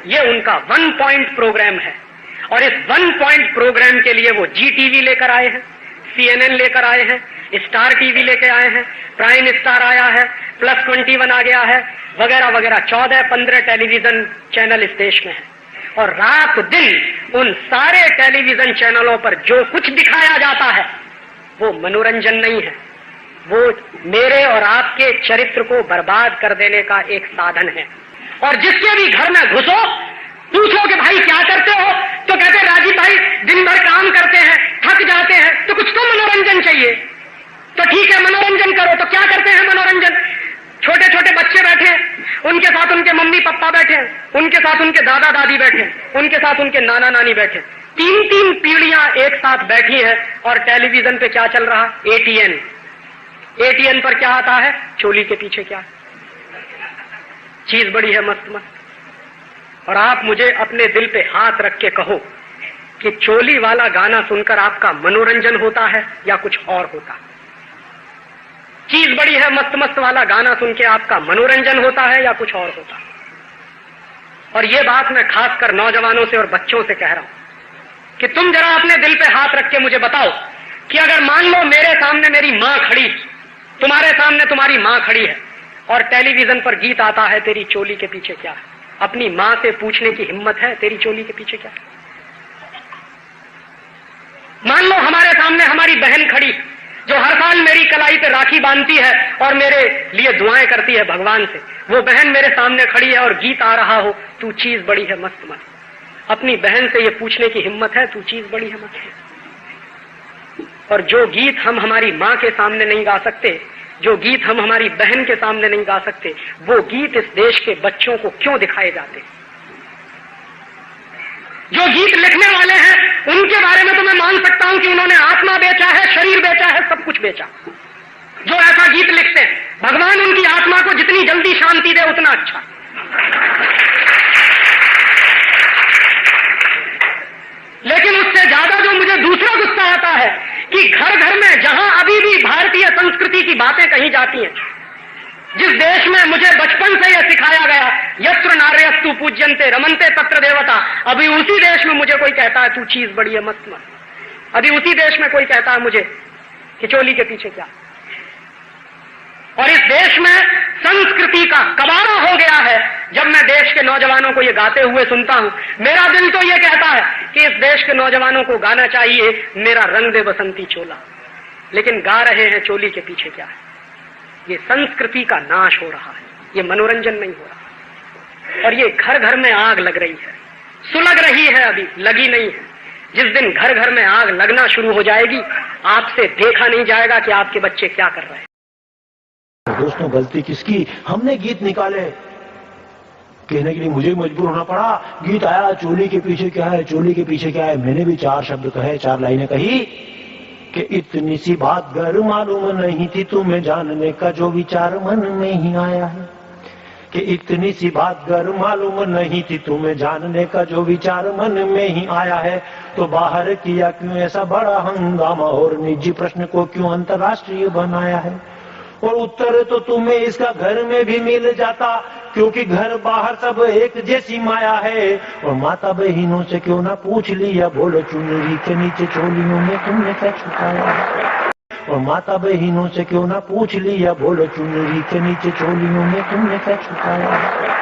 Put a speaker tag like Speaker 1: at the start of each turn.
Speaker 1: ये उनका 1 point programme है। और इस 1 पॉइंट प्रोग्राम के लिए वो जी टीवी लेकर आए हैं, CNN लेकर आए हैं, स्टार टीवी लेके आए हैं, प्राइम स्टार आया है, प्लस 21 आ गया है, वगैरह वगैरह 14-15 टेलीविजन चैनल इस देश में है। और रात दिन उन सारे टेलीविजन चैनलों पर जो कुछ दिखाया जाता है वो मनोरंजन नहीं है, वो मेरे और आपके चरित्र को बर्बाद कर देने का एक साधन है। और जिसके भी घर में घुसो, पूछो कि भाई क्या करते हो, तो कहते राजीव भाई दिन भर काम करते हैं, थक जाते हैं, तो कुछ तो मनोरंजन चाहिए। तो ठीक है, मनोरंजन करो। तो क्या करते हैं मनोरंजन? छोटे छोटे बच्चे बैठे हैं, उनके साथ उनके मम्मी पापा बैठे हैं, उनके साथ उनके दादा दादी बैठे हैं, उनके साथ उनके नाना नानी बैठे हैं, 3-3 पीढ़ियां एक साथ बैठी है। और टेलीविजन पे क्या चल रहा? ATN पर क्या आता है? चोली के पीछे क्या? चीज बड़ी है मस्त मस्त। और आप मुझे अपने दिल पे हाथ रख के कहो कि चोली वाला गाना सुनकर आपका मनोरंजन होता है या कुछ और होता है? चीज बड़ी है मस्त मस्त वाला गाना सुन के आपका मनोरंजन होता है या कुछ और होता है? और ये बात मैं खासकर नौजवानों से और बच्चों से कह रहा हूं कि तुम जरा अपने दिल पे हाथ रख के मुझे बताओ कि अगर मान लो मेरे सामने मेरी मां खड़ी, तुम्हारे सामने तुम्हारी मां खड़ी है और टेलीविजन पर गीत आता है तेरी चोली के पीछे क्या है, अपनी मां से पूछने की हिम्मत है तेरी चोली के पीछे क्या है? मान लो हमारे सामने हमारी बहन खड़ी जो हर साल मेरी कलाई पे राखी बांधती है और मेरे लिए दुआएं करती है भगवान से, वो बहन मेरे सामने खड़ी है और गीत आ रहा हो, तू चीज बड़ी है मस्त मस्त। अपनी बहन से ये पूछने की हिम्मत है तू चीज बड़ी है मस्त? और जो गीत हम हमारी मां के सामने नहीं गा सकते, जो गीत हम हमारी बहन के सामने नहीं गा सकते, वो गीत इस देश के बच्चों को क्यों दिखाए जाते? जो गीत लिखने वाले हैं उनके बारे में तो मैं मान सकता हूं कि उन्होंने आत्मा बेचा है, शरीर बेचा है, सब कुछ बेचा। जो ऐसा गीत लिखते हैं, भगवान उनकी आत्मा को जितनी जल्दी शांति दे उतना अच्छा। लेकिन उससे ज्यादा जो मुझे दूसरा गुस्सा आता है कि घर घर में जहां अभी भी भारतीय संस्कृति की बातें कही जाती हैं, जिस देश में मुझे बचपन से यह सिखाया गया यत्र नार्यस्तु पूज्यन्ते रमन्ते तत्र देवता, अभी उसी देश में मुझे कोई कहता है तू चीज बड़ी है मस्त मस्त। अभी उसी देश में कोई कहता है मुझे कि चोली के पीछे क्या। और इस देश में संस्कृति का कबाड़ा हो गया है। जब मैं देश के नौजवानों को ये गाते हुए सुनता हूं, मेरा दिल तो ये कहता है कि इस देश के नौजवानों को गाना चाहिए मेरा रंग दे बसंती चोला, लेकिन गा रहे हैं चोली के पीछे क्या है। ये संस्कृति का नाश हो रहा है, ये मनोरंजन नहीं हो रहा। और ये घर घर में आग लग रही है, सुलग रही है, अभी लगी नहीं है। जिस दिन घर घर में आग लगना शुरू हो जाएगी, आपसे देखा नहीं जाएगा कि आपके बच्चे क्या कर रहे हैं।
Speaker 2: दोस्तों, गलती किसकी? हमने गीत निकाले, कहने के लिए मुझे मजबूर होना पड़ा। गीत आया चोली के पीछे क्या है, चोली के पीछे क्या है। मैंने भी 4 शब्द कहे, 4 लाइनें कही कि इतनी सी बात घर मालूम नहीं थी तुम्हें जानने का जो विचार मन में ही आया है, कि इतनी सी बात घर मालूम नहीं थी तुम्हें जानने का जो विचार मन में ही आया है। तो बाहर किया क्यों ऐसा बड़ा हंगामा और निजी प्रश्न को क्यों अंतर्राष्ट्रीय बनाया है? और उत्तर तो तुम्हें इसका घर में भी मिल जाता, क्योंकि घर बाहर सब एक जैसी माया है। और माता बहनों से क्यों ना पूछ लिया, बोलो चुनरी के नीचे चोलियों में तुमने क्या छुपाया है? और माता बहनों से क्यों ना पूछ लिया, बोलो चुनरी के नीचे चोलियों में तुमने क्या छुपाया है?